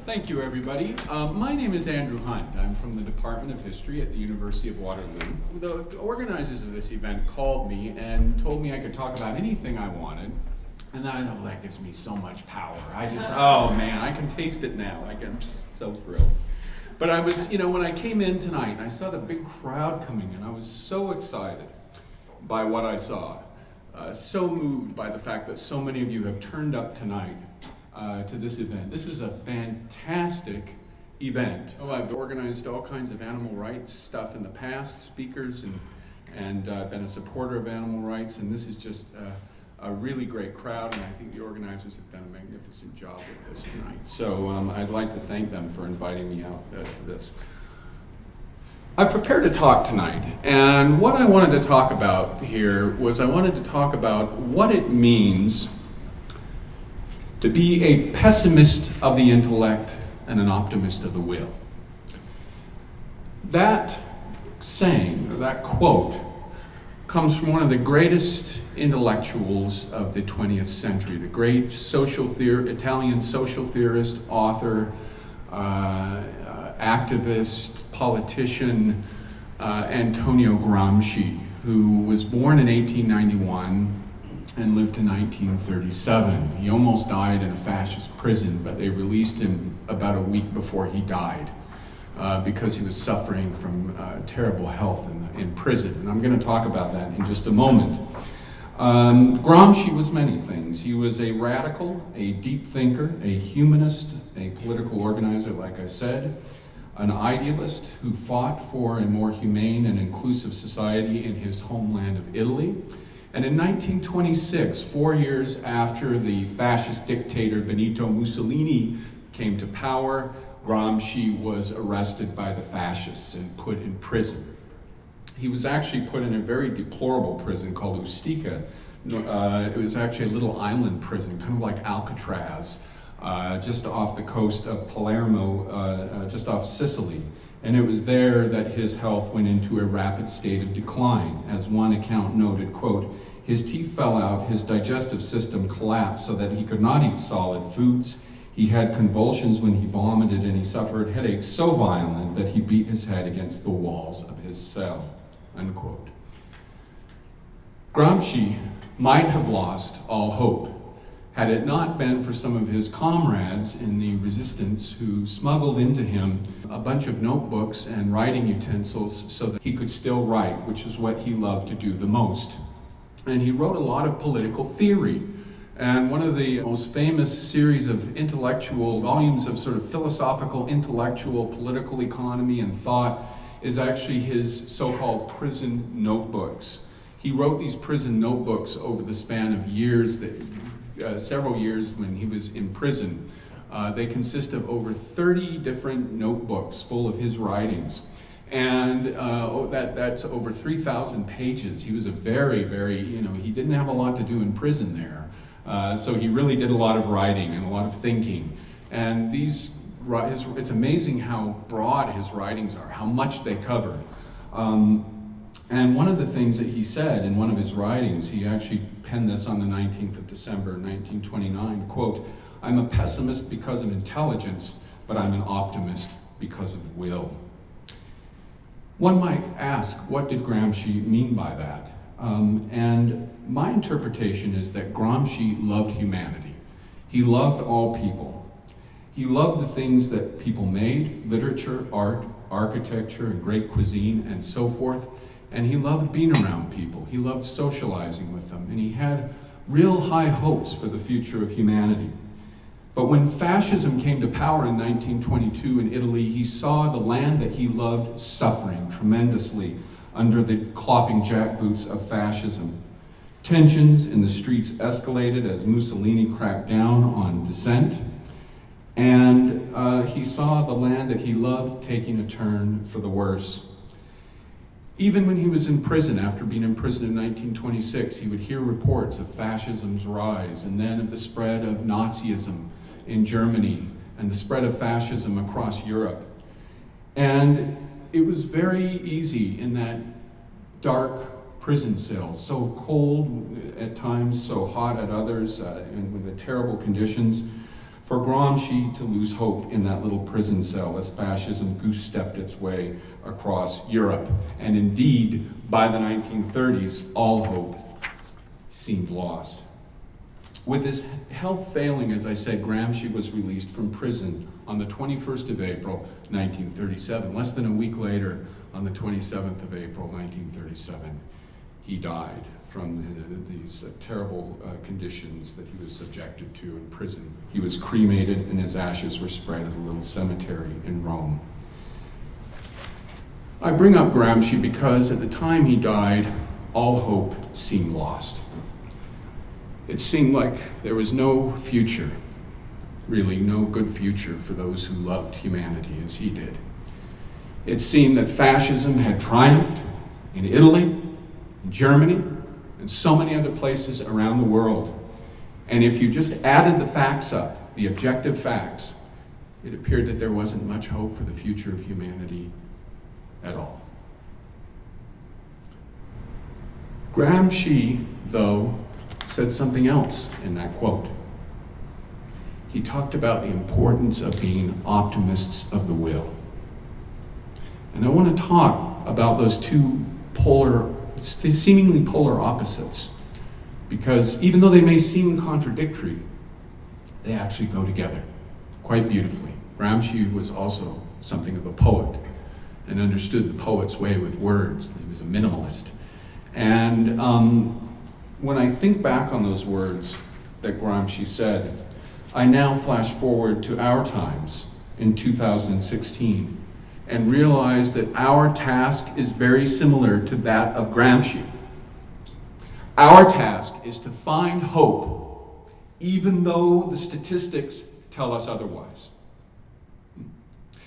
Thank you, everybody. My name is Andrew Hunt. I'm from the Department of History at the University of Waterloo. The organizers of this event called me and told me I could talk about anything I wanted. And I thought, well, that gives me so much power. Oh man, I can taste it now. I'm just so thrilled. But I was, when I came in tonight and I saw the big crowd coming in, I was so excited by what I saw. So moved by the fact that so many of you have turned up tonight to this event. This is a fantastic event. I've organized all kinds of animal rights stuff in the past, speakers, and been a supporter of animal rights, and this is just a really great crowd, and I think the organizers have done a magnificent job with this tonight. So I'd like to thank them for inviting me out to this. I've prepared a talk tonight, and what I wanted to talk about here was I wanted to talk about what it means to be a pessimist of the intellect and an optimist of the will. That saying, or that quote, comes from one of the greatest intellectuals of the 20th century, the great Italian social theorist, author, activist, politician, Antonio Gramsci, who was born in 1891 and lived to 1937. He almost died in a fascist prison, but they released him about a week before he died because he was suffering from terrible health in prison. And I'm going to talk about that in just a moment. Gramsci was many things. He was a radical, a deep thinker, a humanist, a political organizer, like I said, an idealist who fought for a more humane and inclusive society in his homeland of Italy. And in 1926, 4 years after the fascist dictator Benito Mussolini came to power, Gramsci was arrested by the fascists and put in prison. He was actually put in a very deplorable prison called Ustica. It was actually a little island prison, kind of like Alcatraz, just off the coast of Palermo, just off Sicily. And it was there that his health went into a rapid state of decline. As one account noted, quote, his teeth fell out, his digestive system collapsed so that he could not eat solid foods. He had convulsions when he vomited, and he suffered headaches so violent that he beat his head against the walls of his cell, unquote. Gramsci might have lost all hope had it not been for some of his comrades in the resistance who smuggled into him a bunch of notebooks and writing utensils so that he could still write, which is what he loved to do the most. And he wrote a lot of political theory. And one of the most famous series of intellectual volumes of sort of philosophical, intellectual, political economy and thought is actually his so-called prison notebooks. He wrote these prison notebooks over the span of years, several years when he was in prison. They consist of over 30 different notebooks full of his writings. And that's over 3,000 pages. He was a very, he didn't have a lot to do in prison there. So he really did a lot of writing and a lot of thinking. And it's amazing how broad his writings are, how much they cover. And one of the things that he said in one of his writings, he actually penned this on the 19th of December, 1929, quote, I'm a pessimist because of intelligence, but I'm an optimist because of will. One might ask, what did Gramsci mean by that? And my interpretation is that Gramsci loved humanity. He loved all people. He loved the things that people made, literature, art, architecture, and great cuisine, and so forth. And he loved being around people. He loved socializing with them. And he had real high hopes for the future of humanity. But when fascism came to power in 1922 in Italy, he saw the land that he loved suffering tremendously under the clopping jackboots of fascism. Tensions in the streets escalated as Mussolini cracked down on dissent. And he saw the land that he loved taking a turn for the worse. Even when he was in prison, after being in prison in 1926, he would hear reports of fascism's rise and then of the spread of Nazism in Germany and the spread of fascism across Europe. And it was very easy in that dark prison cell, so cold at times, so hot at others, and with the terrible conditions, for Gramsci to lose hope in that little prison cell as fascism goose-stepped its way across Europe. And indeed, by the 1930s, all hope seemed lost. With his health failing, as I said, Gramsci was released from prison on the 21st of April, 1937. Less than a week later, on the 27th of April, 1937, he died from these terrible conditions that he was subjected to in prison. He was cremated and his ashes were spread at a little cemetery in Rome. I bring up Gramsci because at the time he died, all hope seemed lost. It seemed like there was no future, really no good future for those who loved humanity as he did. It seemed that fascism had triumphed in Italy, in Germany, and so many other places around the world. And if you just added the facts up, the objective facts, it appeared that there wasn't much hope for the future of humanity at all. Gramsci, though, said something else in that quote. He talked about the importance of being optimists of the will. And I want to talk about those two seemingly polar opposites, because even though they may seem contradictory, they actually go together quite beautifully. Gramsci was also something of a poet and understood the poet's way with words. He was a minimalist. And when I think back on those words that Gramsci said, I now flash forward to our times in 2016 and realize that our task is very similar to that of Gramsci. Our task is to find hope, even though the statistics tell us otherwise.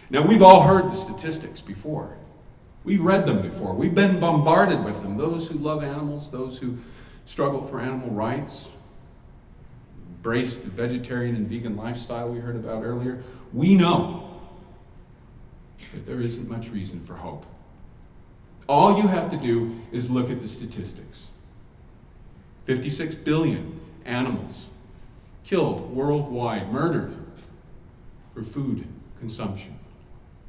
Now, we've all heard the statistics before. We've read them before. We've been bombarded with them. Those who love animals, those who struggle for animal rights, embrace the vegetarian and vegan lifestyle we heard about earlier. We know that there isn't much reason for hope. All you have to do is look at the statistics. 56 billion animals killed worldwide, murdered for food consumption.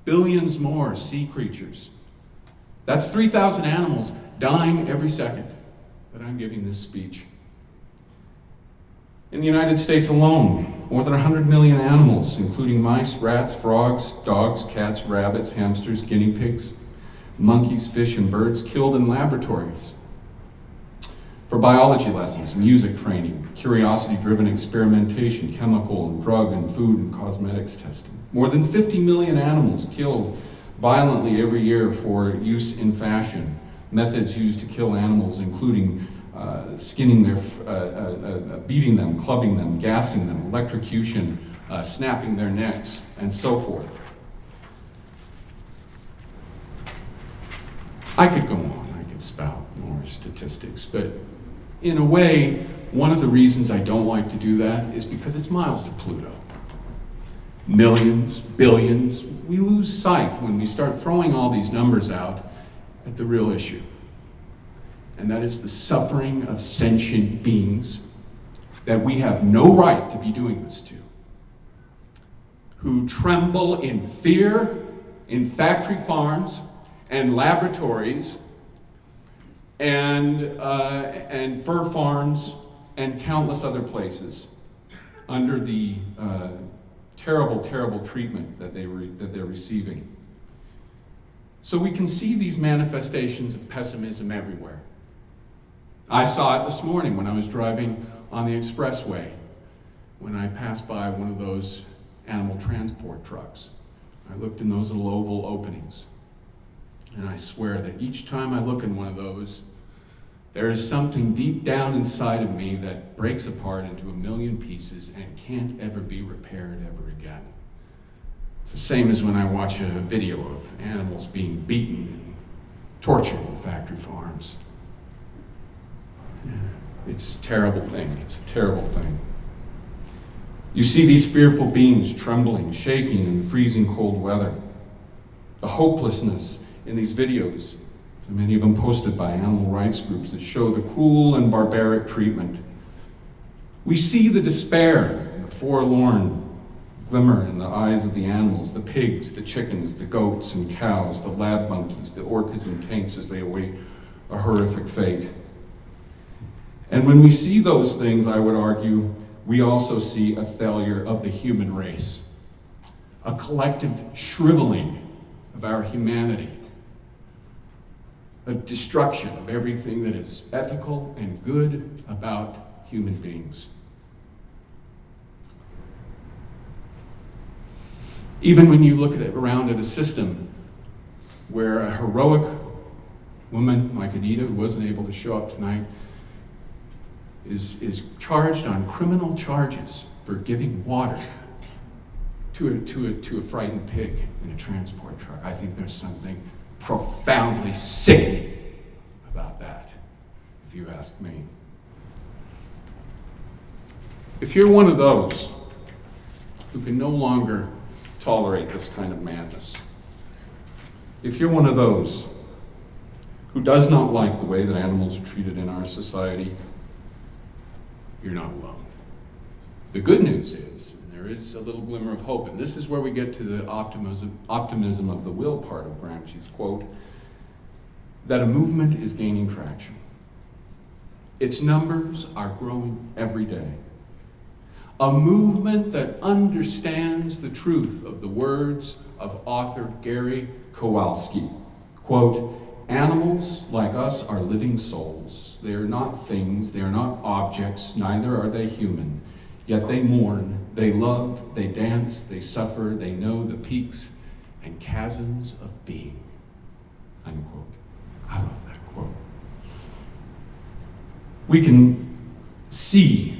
Billions more sea creatures. That's 3,000 animals dying every second that I'm giving this speech. In the United States alone, more than 100 million animals, including mice, rats, frogs, dogs, cats, rabbits, hamsters, guinea pigs, monkeys, fish, and birds killed in laboratories for biology lessons, music training, curiosity-driven experimentation, chemical and drug and food and cosmetics testing. More than 50 million animals killed violently every year for use in fashion. Methods used to kill animals including skinning beating them, clubbing them, gassing them, electrocution, snapping their necks, and so forth. I could go on, I could spout more statistics, but in a way, one of the reasons I don't like to do that is because it's miles to Pluto. Millions, billions, we lose sight when we start throwing all these numbers out at the real issue. And that is the suffering of sentient beings that we have no right to be doing this to, who tremble in fear in factory farms and laboratories and fur farms and countless other places under the terrible, terrible treatment that they're receiving. So we can see these manifestations of pessimism everywhere. I saw it this morning when I was driving on the expressway, when I passed by one of those animal transport trucks. I looked in those little oval openings, and I swear that each time I look in one of those, there is something deep down inside of me that breaks apart into a million pieces and can't ever be repaired ever again. It's the same as when I watch a video of animals being beaten and tortured in factory farms. It's a terrible thing. It's a terrible thing. You see these fearful beings trembling, shaking in the freezing cold weather. The hopelessness in these videos, many of them posted by animal rights groups, that show the cruel and barbaric treatment. We see the despair, the forlorn glimmer in the eyes of the animals, the pigs, the chickens, the goats and cows, the lab monkeys, the orchids and tanks as they await a horrific fate. And when we see those things, I would argue, we also see a failure of the human race, a collective shriveling of our humanity, a destruction of everything that is ethical and good about human beings. Even when you look at it around at a system where a heroic woman like Anita, who wasn't able to show up tonight, is charged on criminal charges for giving water to a frightened pig in a transport truck. I think there's something profoundly sickening about that, if you ask me. If you're one of those who can no longer tolerate this kind of madness, if you're one of those who does not like the way that animals are treated in our society, you're not alone. The good news is, and there is a little glimmer of hope, and this is where we get to the optimism of the will part of Gramsci's quote, that a movement is gaining traction. Its numbers are growing every day. A movement that understands the truth of the words of author Gary Kowalski. Quote, "Animals, like us, are living souls. They are not things, they are not objects, neither are they human. Yet they mourn, they love, they dance, they suffer, they know the peaks and chasms of being." Unquote. I love that quote. We can see,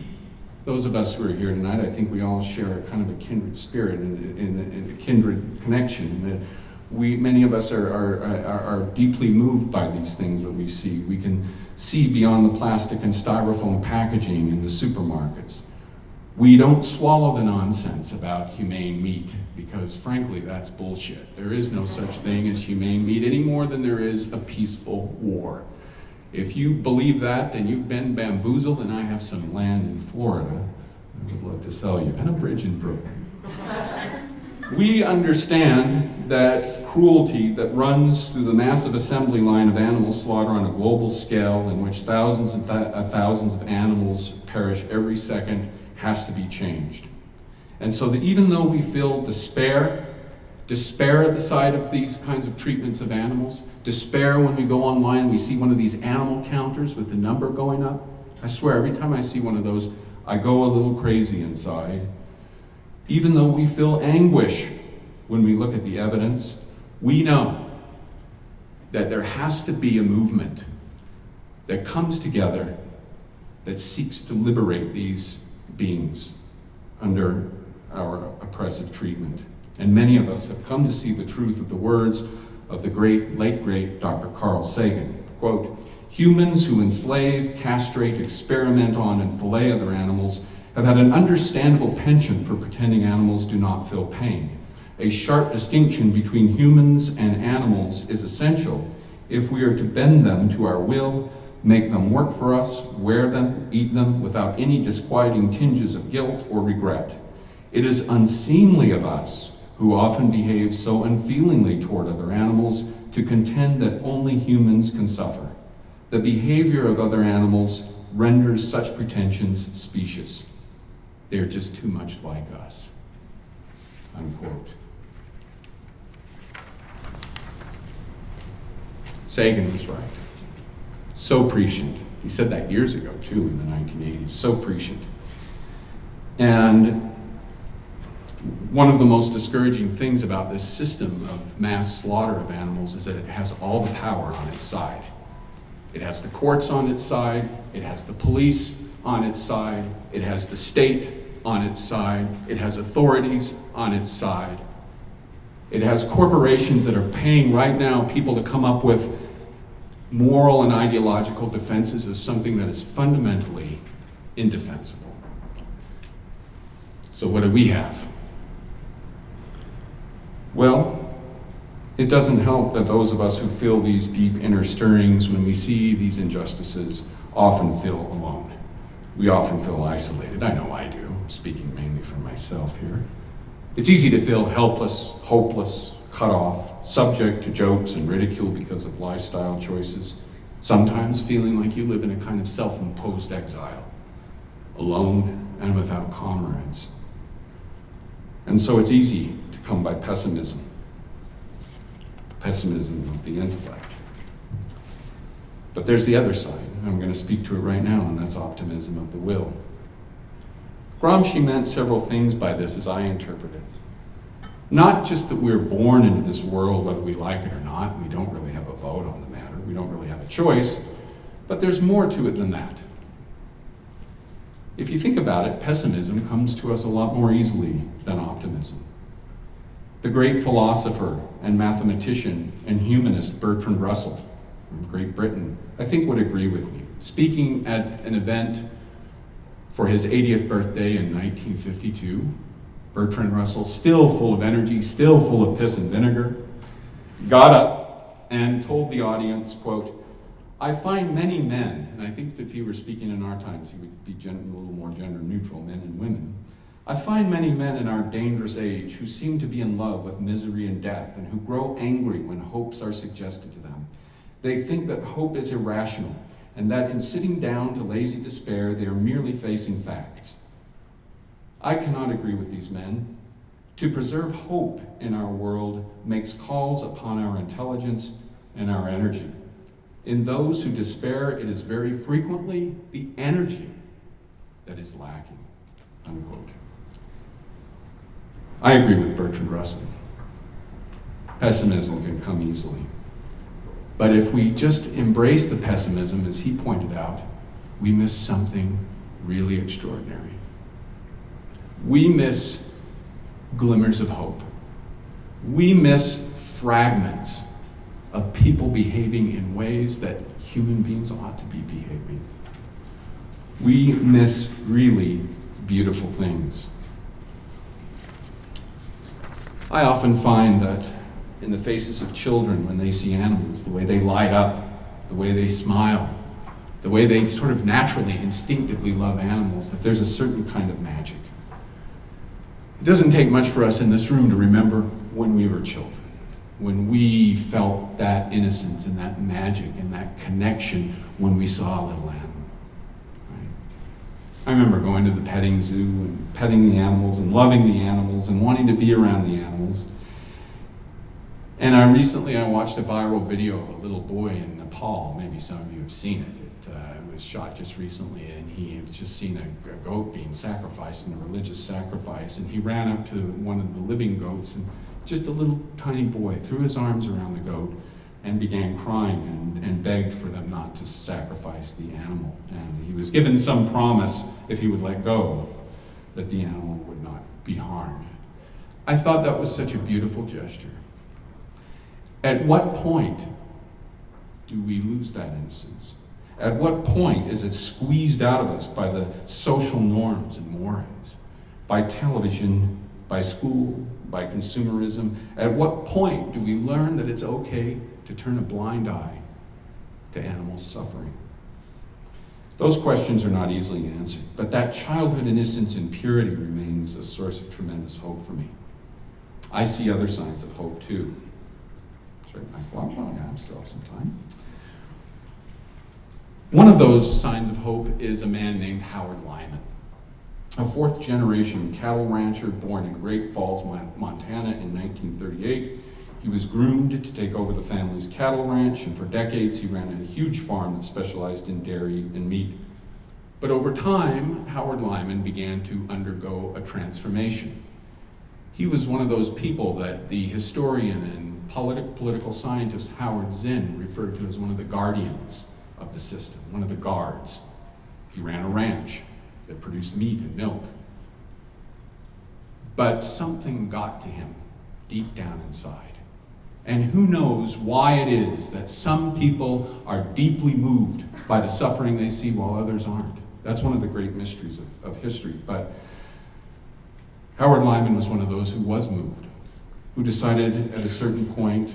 those of us who are here tonight, I think we all share a kind of a kindred spirit and a kindred connection. Many of us are deeply moved by these things that we see. We can see beyond the plastic and styrofoam packaging in the supermarkets. We don't swallow the nonsense about humane meat because, frankly, that's bullshit. There is no such thing as humane meat any more than there is a peaceful war. If you believe that, then you've been bamboozled, and I have some land in Florida I would love to sell you, and a bridge in Brooklyn. We understand that cruelty that runs through the massive assembly line of animal slaughter on a global scale, in which thousands and thousands of animals perish every second, has to be changed. And so that even though we feel despair at the sight of these kinds of treatments of animals, despair when we go online and we see one of these animal counters with the number going up, I swear every time I see one of those, I go a little crazy inside. Even though we feel anguish when we look at the evidence, we know that there has to be a movement that comes together that seeks to liberate these beings under our oppressive treatment. And many of us have come to see the truth of the words of the late great Dr. Carl Sagan. Quote, "Humans who enslave, castrate, experiment on, and fillet other animals have had an understandable penchant for pretending animals do not feel pain. A sharp distinction between humans and animals is essential if we are to bend them to our will, make them work for us, wear them, eat them, without any disquieting tinges of guilt or regret. It is unseemly of us, who often behave so unfeelingly toward other animals, to contend that only humans can suffer. The behavior of other animals renders such pretensions specious. They're just too much like us." Unquote. Sagan was right. So prescient. He said that years ago, too, in the 1980s. So prescient. And one of the most discouraging things about this system of mass slaughter of animals is that it has all the power on its side. It has the courts on its side, it has the police on its side, it has the state on its side, it has authorities on its side. It has corporations that are paying right now people to come up with moral and ideological defenses of something that is fundamentally indefensible. So what do we have? Well, it doesn't help that those of us who feel these deep inner stirrings when we see these injustices often feel alone. We often feel isolated. I know I do, speaking mainly for myself here. It's easy to feel helpless, hopeless, cut off, subject to jokes and ridicule because of lifestyle choices, sometimes feeling like you live in a kind of self-imposed exile, alone and without comrades. And so it's easy to come by pessimism of the intellect. But there's the other side, and I'm going to speak to it right now, and that's optimism of the will. Gramsci meant several things by this as I interpret it. Not just that we're born into this world, whether we like it or not, we don't really have a vote on the matter, we don't really have a choice, but there's more to it than that. If you think about it, pessimism comes to us a lot more easily than optimism. The great philosopher and mathematician and humanist Bertrand Russell from Great Britain, I think would agree with me. Speaking at an event for his 80th birthday in 1952, Bertrand Russell, still full of energy, still full of piss and vinegar, got up and told the audience, quote, "I find many men," and I think that if he were speaking in our times, he would be a little more gender neutral, men and women. "I find many men in our dangerous age who seem to be in love with misery and death and who grow angry when hopes are suggested to them. They think that hope is irrational and that in sitting down to lazy despair, they are merely facing facts. I cannot agree with these men. To preserve hope in our world makes calls upon our intelligence and our energy. In those who despair, it is very frequently the energy that is lacking," unquote. I agree with Bertrand Russell. Pessimism can come easily. But if we just embrace the pessimism, as he pointed out, we miss something really extraordinary. We miss glimmers of hope. We miss fragments of people behaving in ways that human beings ought to be behaving. We miss really beautiful things. I often find that in the faces of children when they see animals, the way they light up, the way they smile, the way they sort of naturally, instinctively love animals, that there's a certain kind of magic. It doesn't take much for us in this room to remember when we were children, when we felt that innocence and that magic and that connection when we saw a little animal. Right? I remember going to the petting zoo and petting the animals and loving the animals and wanting to be around the animals. And I watched a viral video of a little boy in Nepal. Maybe some of you have seen it. It was shot just recently, and he had just seen a goat being sacrificed in a religious sacrifice, and he ran up to one of the living goats, and just a little tiny boy threw his arms around the goat and began crying and begged for them not to sacrifice the animal. And he was given some promise, if he would let go, that the animal would not be harmed. I thought that was such a beautiful gesture. At what point do we lose that innocence? At what point is it squeezed out of us by the social norms and mores, by television, by school, by consumerism? At what point do we learn that it's okay to turn a blind eye to animal suffering? Those questions are not easily answered, but that childhood innocence and purity remains a source of tremendous hope for me. I see other signs of hope too. I still have some time. One of those signs of hope is a man named Howard Lyman, a fourth-generation cattle rancher born in Great Falls, Montana in 1938. He was groomed to take over the family's cattle ranch, and for decades he ran a huge farm that specialized in dairy and meat. But over time, Howard Lyman began to undergo a transformation. He was one of those people that the historian and political scientist Howard Zinn referred to as one of the guardians of the system, one of the guards. He ran a ranch that produced meat and milk. But something got to him deep down inside. And who knows why it is that some people are deeply moved by the suffering they see while others aren't. That's one of the great mysteries of history. But Howard Lyman was one of those who was moved, who decided at a certain point,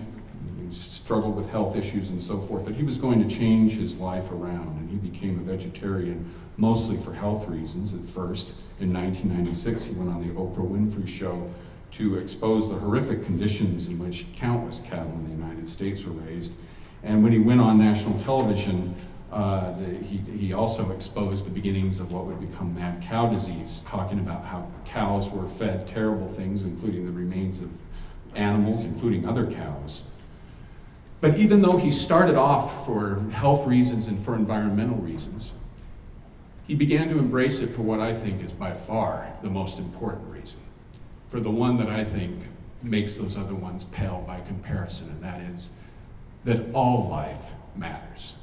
he struggled with health issues and so forth, that he was going to change his life around, and he became a vegetarian, mostly for health reasons at first. In 1996, he went on the Oprah Winfrey Show to expose the horrific conditions in which countless cattle in the United States were raised. And when he went on national television, he also exposed the beginnings of what would become mad cow disease, talking about how cows were fed terrible things, including the remains of animals, including other cows. But even though he started off for health reasons and for environmental reasons, he began to embrace it for what I think is by far the most important reason, for the one that I think makes those other ones pale by comparison, and that is that all life matters,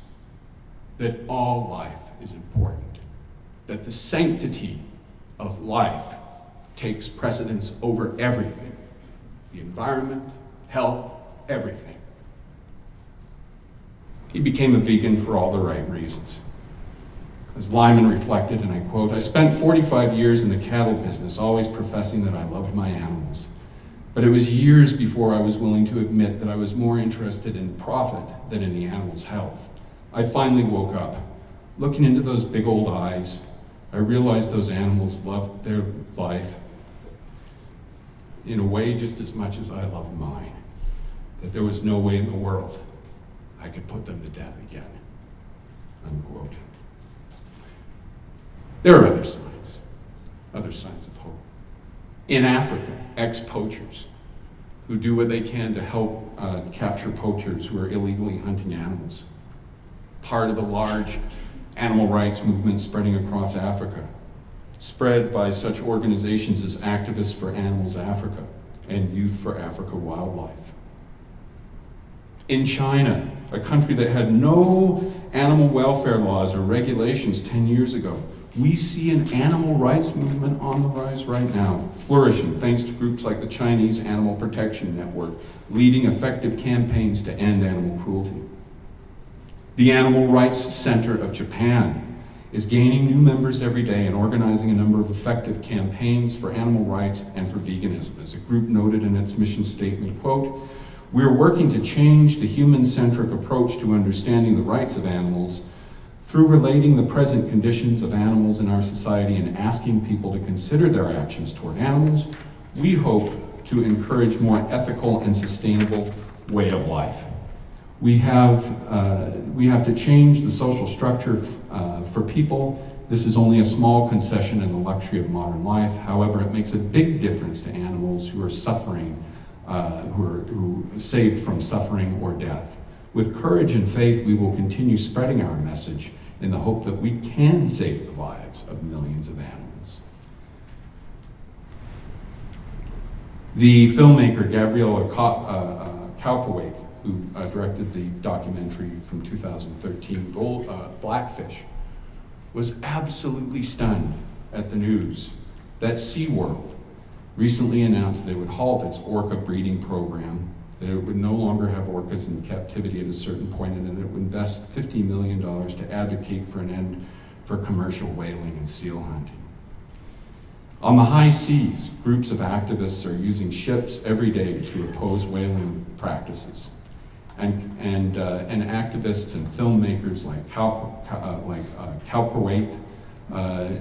that all life is important, that the sanctity of life takes precedence over everything, the environment, health, everything. He became a vegan for all the right reasons. As Lyman reflected, and I quote, "I spent 45 years in the cattle business, always professing that I loved my animals. But it was years before I was willing to admit that I was more interested in profit than in the animal's health. I finally woke up. Looking into those big old eyes, I realized those animals loved their life in a way just as much as I loved mine, that there was no way in the world I could put them to death again," unquote. There are other signs of hope. In Africa, ex-poachers who do what they can to help capture poachers who are illegally hunting animals. Part of the large animal rights movement spreading across Africa, spread by such organizations as Activists for Animals Africa and Youth for Africa Wildlife. In China, a country that had no animal welfare laws or regulations 10 years ago, we see an animal rights movement on the rise right now, flourishing thanks to groups like the Chinese Animal Protection Network, leading effective campaigns to end animal cruelty. The Animal Rights Center of Japan is gaining new members every day and organizing a number of effective campaigns for animal rights and for veganism. As a group noted in its mission statement, quote, "We are working to change the human-centric approach to understanding the rights of animals through relating the present conditions of animals in our society and asking people to consider their actions toward animals. We hope to encourage more ethical and sustainable way of life. We have to change the social structure for people. This is only a small concession in the luxury of modern life. However, it makes a big difference to animals who are suffering, who are saved from suffering or death. With courage and faith, we will continue spreading our message in the hope that we can save the lives of millions of animals." The filmmaker Gabriela Cowperwaite, who directed the documentary from 2013, Blackfish, was absolutely stunned at the news that SeaWorld recently announced they would halt its orca breeding program, that it would no longer have orcas in captivity at a certain point, and that it would invest $50 million to advocate for an end for commercial whaling and seal hunting. On the high seas, groups of activists are using ships every day to oppose whaling practices. And activists and filmmakers like Cowperwaite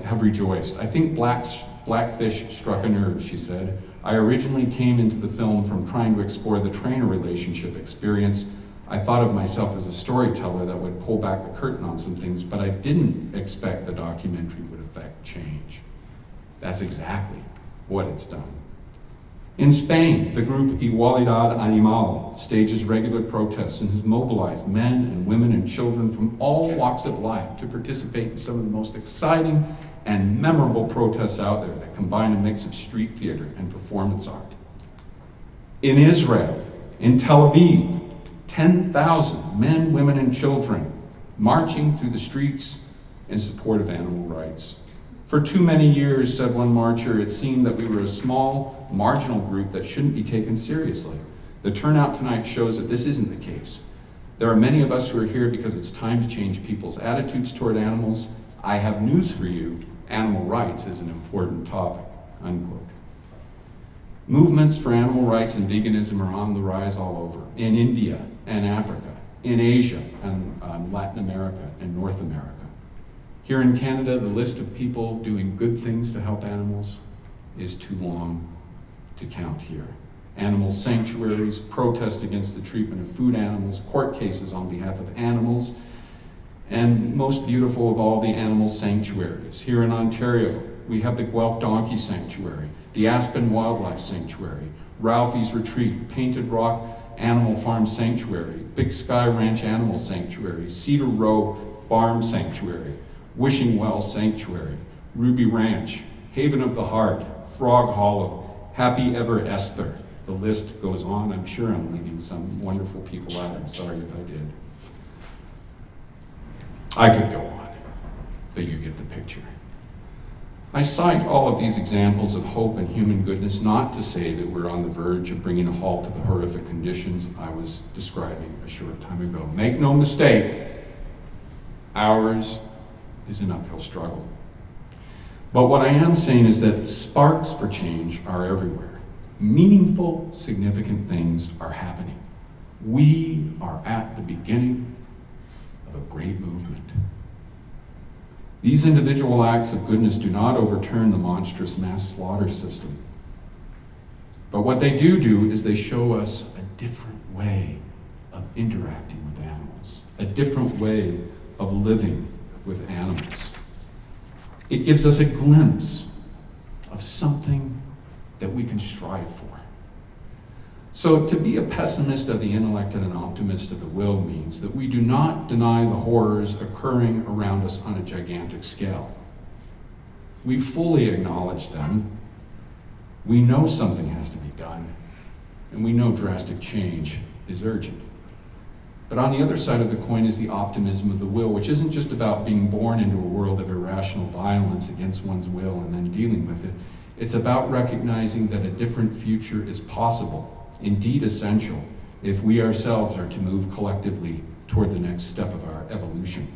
have rejoiced. "I think Blackfish struck a nerve," she said. "I originally came into the film from trying to explore the trainer relationship experience. I thought of myself as a storyteller that would pull back the curtain on some things, but I didn't expect the documentary would affect change." That's exactly what it's done. In Spain, the group Igualdad Animal stages regular protests and has mobilized men and women and children from all walks of life to participate in some of the most exciting and memorable protests out there that combine a mix of street theater and performance art. In Israel, in Tel Aviv, 10,000 men, women, and children marching through the streets in support of animal rights. "For too many years," said one marcher, "it seemed that we were a small, marginal group that shouldn't be taken seriously. The turnout tonight shows that this isn't the case. There are many of us who are here because it's time to change people's attitudes toward animals. I have news for you. Animal rights is an important topic," unquote. Movements for animal rights and veganism are on the rise all over, in India and Africa, in Asia and Latin America and North America. Here in Canada, the list of people doing good things to help animals is too long to count here. Animal sanctuaries, protest against the treatment of food animals, court cases on behalf of animals, and most beautiful of all, the animal sanctuaries. Here in Ontario, we have the Guelph Donkey Sanctuary, the Aspen Wildlife Sanctuary, Ralphie's Retreat, Painted Rock Animal Farm Sanctuary, Big Sky Ranch Animal Sanctuary, Cedar Row Farm Sanctuary, Wishing Well Sanctuary, Ruby Ranch, Haven of the Heart, Frog Hollow, Happy Ever Esther. The list goes on. I'm sure I'm leaving some wonderful people out. I'm sorry if I did. I could go on, but you get the picture. I cite all of these examples of hope and human goodness not to say that we're on the verge of bringing a halt to the horrific conditions I was describing a short time ago. Make no mistake, ours is an uphill struggle. But what I am saying is that sparks for change are everywhere. Meaningful, significant things are happening. We are at the beginning of a great movement. These individual acts of goodness do not overturn the monstrous mass slaughter system. But what they do is they show us a different way of interacting with animals, a different way of living with animals. It gives us a glimpse of something that we can strive for. So to be a pessimist of the intellect and an optimist of the will means that we do not deny the horrors occurring around us on a gigantic scale. We fully acknowledge them. We know something has to be done, and we know drastic change is urgent. But on the other side of the coin is the optimism of the will, which isn't just about being born into a world of irrational violence against one's will and then dealing with it. It's about recognizing that a different future is possible, indeed essential, if we ourselves are to move collectively toward the next step of our evolution.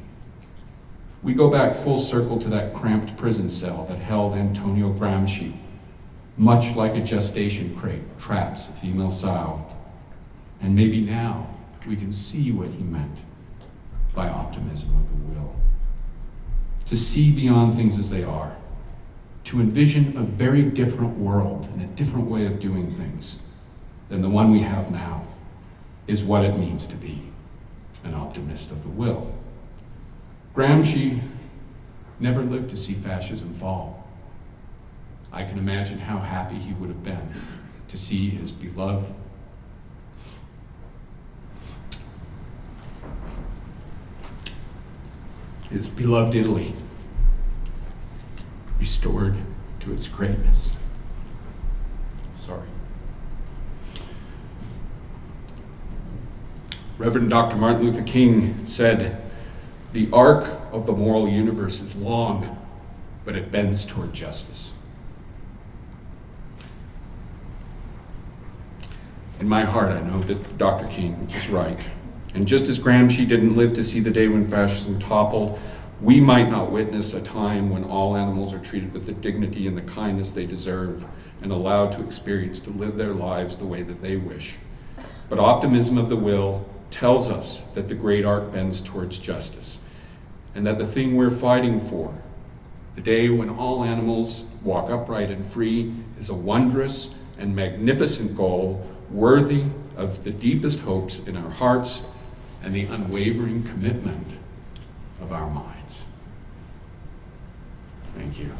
We go back full circle to that cramped prison cell that held Antonio Gramsci, much like a gestation crate traps a female sow. And maybe now we can see what he meant by optimism of the will. To see beyond things as they are, to envision a very different world and a different way of doing things than the one we have now, is what it means to be an optimist of the will. Gramsci never lived to see fascism fall. I can imagine how happy he would have been to see his beloved Italy restored to its greatness. Sorry. Reverend Dr. Martin Luther King said, "The arc of the moral universe is long, but it bends toward justice." In my heart, I know that Dr. King was right. And just as Gramsci didn't live to see the day when fascism toppled, we might not witness a time when all animals are treated with the dignity and the kindness they deserve and allowed to experience to live their lives the way that they wish. But optimism of the will tells us that the great arc bends towards justice, and that the thing we're fighting for, the day when all animals walk upright and free, is a wondrous and magnificent goal worthy of the deepest hopes in our hearts and the unwavering commitment of our minds. Thank you.